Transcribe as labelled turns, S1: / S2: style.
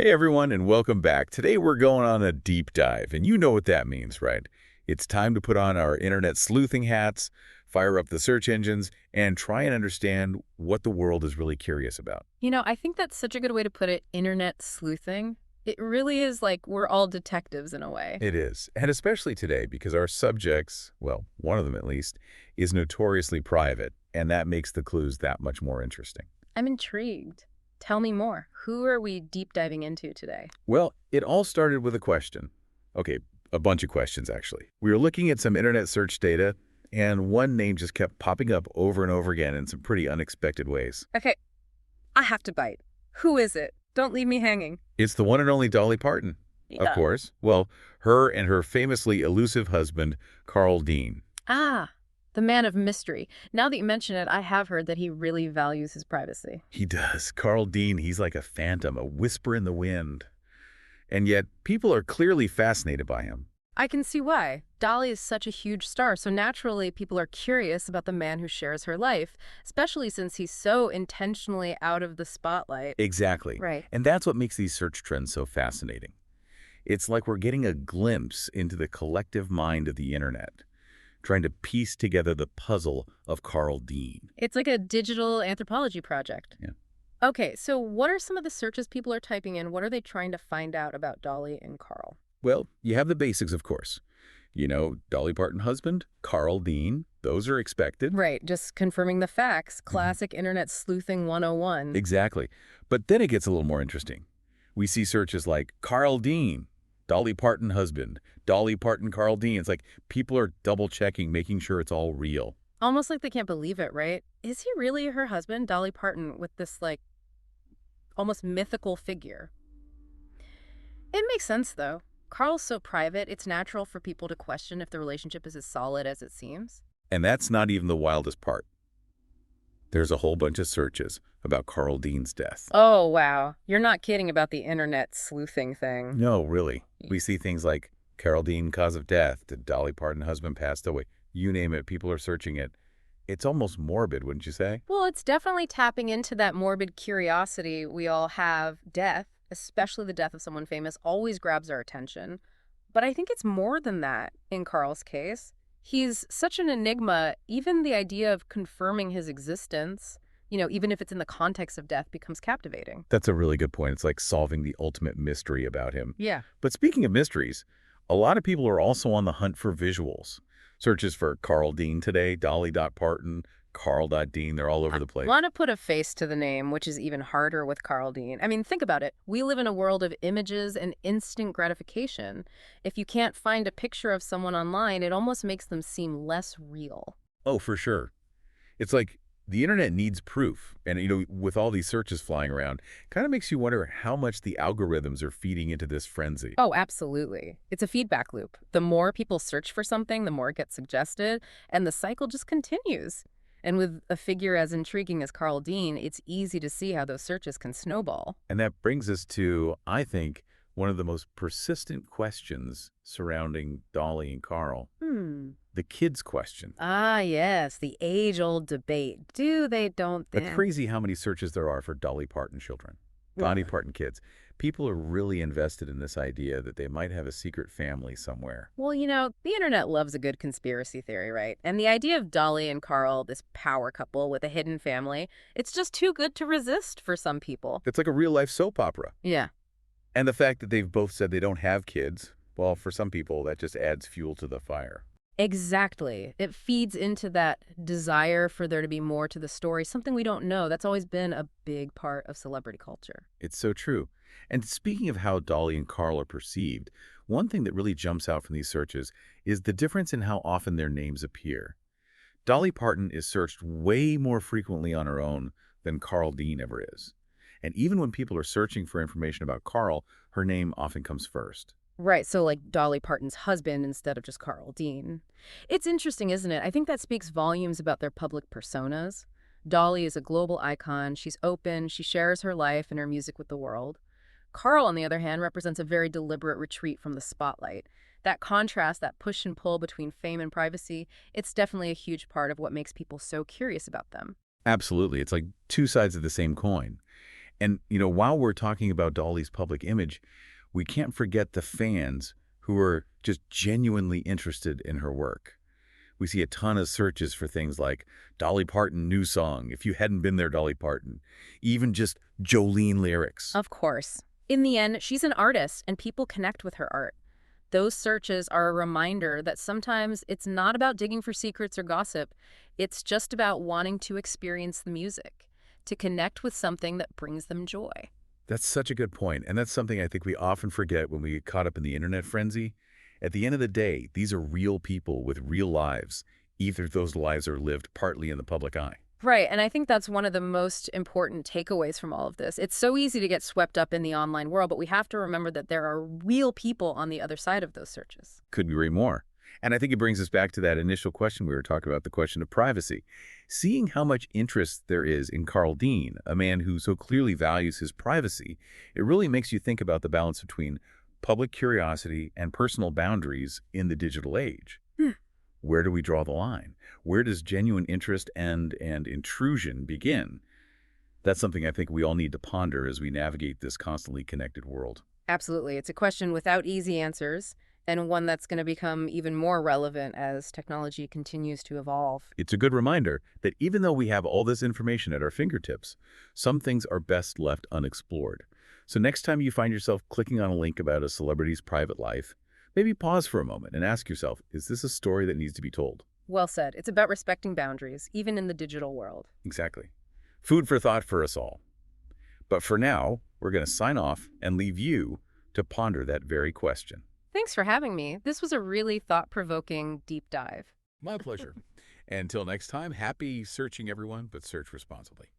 S1: Hey everyone, and welcome back. Today we're going on a deep dive, and you know what that means, right? It's time to put on our internet sleuthing hats, fire up the search engines, and try and understand what the world is really curious about.
S2: I think that's such a good way to put it, internet sleuthing. It really is like we're all detectives in a way.
S1: It is, and especially today because our subjects, well, one of them at least, is notoriously private, and that makes the clues that much more interesting.
S2: I'm intrigued. Tell me more. Who are we deep diving into today?
S1: Well, it all started with a question. Okay, a bunch of questions, actually. We were looking at some internet search data, and one name just kept popping up over and over again in some pretty unexpected ways.
S2: Okay, I have to bite. Who is it? Don't leave me hanging.
S1: It's the one and only Dolly Parton, of
S2: Yeah.
S1: course. Well, her and her famously elusive husband, Carl Dean.
S2: Ah, the man of mystery. Now that you mention it, I have heard that he really values his privacy.
S1: He does. Carl Dean, he's like a phantom, a whisper in the wind. And yet, people are clearly fascinated by him.
S2: I can see why. Dolly is such a huge star, so naturally people are curious about the man who shares her life, especially since he's so intentionally out of the spotlight.
S1: Exactly.
S2: Right.
S1: And that's what makes these search trends so fascinating. It's like we're getting a glimpse into the collective mind of the internet, trying to piece together the puzzle of Carl Dean.
S2: It's like a digital anthropology project.
S1: Yeah.
S2: Okay, so what are some of the searches people are typing in? What are they trying to find out about Dolly and Carl?
S1: Well, you have the basics, of course. You know, Dolly Parton husband, Carl Dean, those are expected.
S2: Right, just confirming the facts. Classic internet sleuthing 101.
S1: Exactly. But then it gets a little more interesting. We see searches like Carl Dean, Dolly Parton husband, Dolly Parton Carl Dean. It's like people are double-checking, making sure it's all real.
S2: Almost like they can't believe it, right? Is he really her husband, Dolly Parton, with this, almost mythical figure? It makes sense, though. Carl's so private, it's natural for people to question if the relationship is as solid as it seems.
S1: And that's not even the wildest part. There's a whole bunch of searches about Carl Dean's death.
S2: Oh, wow. You're not kidding about the internet sleuthing thing.
S1: No, really. We see things like Carol Dean, cause of death, did Dolly Parton husband passed away. You name it, people are searching it. It's almost morbid, wouldn't you say?
S2: Well, it's definitely tapping into that morbid curiosity we all have. Death, especially the death of someone famous, always grabs our attention. But I think it's more than that in Carl's case. He's such an enigma, even the idea of confirming his existence, even if it's in the context of death, becomes captivating.
S1: That's a really good point. It's like solving the ultimate mystery about him.
S2: Yeah.
S1: But speaking of mysteries, a lot of people are also on the hunt for visuals. Searches for Carl Dean today, Dolly.Parton, Carl.Dean, they're all over the place.
S2: Want to put a face to the name, which is even harder with Carl Dean. I mean, think about it. We live in a world of images and instant gratification. If you can't find a picture of someone online, it almost makes them seem less real.
S1: Oh, for sure. It's like the internet needs proof. And, with all these searches flying around, kind of makes you wonder how much the algorithms are feeding into this frenzy.
S2: Oh, absolutely. It's a feedback loop. The more people search for something, the more it gets suggested, and the cycle just continues. And with a figure as intriguing as Carl Dean, it's easy to see how those searches can snowball.
S1: And that brings us to, I think, one of the most persistent questions surrounding Dolly and Carl. The kids question.
S2: Ah, yes, the age-old debate. Do they, don't they?
S1: It's crazy how many searches there are for Dolly Parton children, Dolly Parton kids. People are really invested in this idea that they might have a secret family somewhere.
S2: Well, the internet loves a good conspiracy theory, right? And the idea of Dolly and Carl, this power couple with a hidden family, it's just too good to resist for some people.
S1: It's like a real-life soap opera.
S2: Yeah.
S1: And the fact that they've both said they don't have kids, well, for some people, that just adds fuel to the fire.
S2: Exactly. It feeds into that desire for there to be more to the story, something we don't know. That's always been a big part of celebrity culture.
S1: It's so true. And speaking of how Dolly and Carl are perceived, one thing that really jumps out from these searches is the difference in how often their names appear. Dolly Parton is searched way more frequently on her own than Carl Dean ever is. And even when people are searching for information about Carl, her name often comes first.
S2: Right, so like Dolly Parton's husband instead of just Carl Dean. It's interesting, isn't it? I think that speaks volumes about their public personas. Dolly is a global icon. She's open. She shares her life and her music with the world. Carl, on the other hand, represents a very deliberate retreat from the spotlight. That contrast, that push and pull between fame and privacy, it's definitely a huge part of what makes people so curious about them.
S1: Absolutely. It's like two sides of the same coin. And, while we're talking about Dolly's public image, we can't forget the fans who are just genuinely interested in her work. We see a ton of searches for things like Dolly Parton new song, if you hadn't been there, Dolly Parton, even just Jolene lyrics.
S2: Of course. In the end, she's an artist, and people connect with her art. Those searches are a reminder that sometimes it's not about digging for secrets or gossip. It's just about wanting to experience the music, to connect with something that brings them joy.
S1: That's such a good point, and that's something I think we often forget when we get caught up in the internet frenzy. At the end of the day, these are real people with real lives, either those lives are lived partly in the public eye.
S2: Right, and I think that's one of the most important takeaways from all of this. It's so easy to get swept up in the online world, but we have to remember that there are real people on the other side of those searches.
S1: Could be more. And I think it brings us back to that initial question we were talking about, the question of privacy. Seeing how much interest there is in Carl Dean, a man who so clearly values his privacy, it really makes you think about the balance between public curiosity and personal boundaries in the digital age. Where do we draw the line? Where does genuine interest and intrusion begin? That's something I think we all need to ponder as we navigate this constantly connected world.
S2: Absolutely. It's a question without easy answers, and one that's going to become even more relevant as technology continues to evolve.
S1: It's a good reminder that even though we have all this information at our fingertips, some things are best left unexplored. So next time you find yourself clicking on a link about a celebrity's private life, maybe pause for a moment and ask yourself, is this a story that needs to be told?
S2: Well said. It's about respecting boundaries, even in the digital world.
S1: Exactly. Food for thought for us all. But for now, we're going to sign off and leave you to ponder that very question.
S2: Thanks for having me. This was a really thought-provoking deep dive.
S1: My pleasure. Until next time, happy searching, everyone, but search responsibly.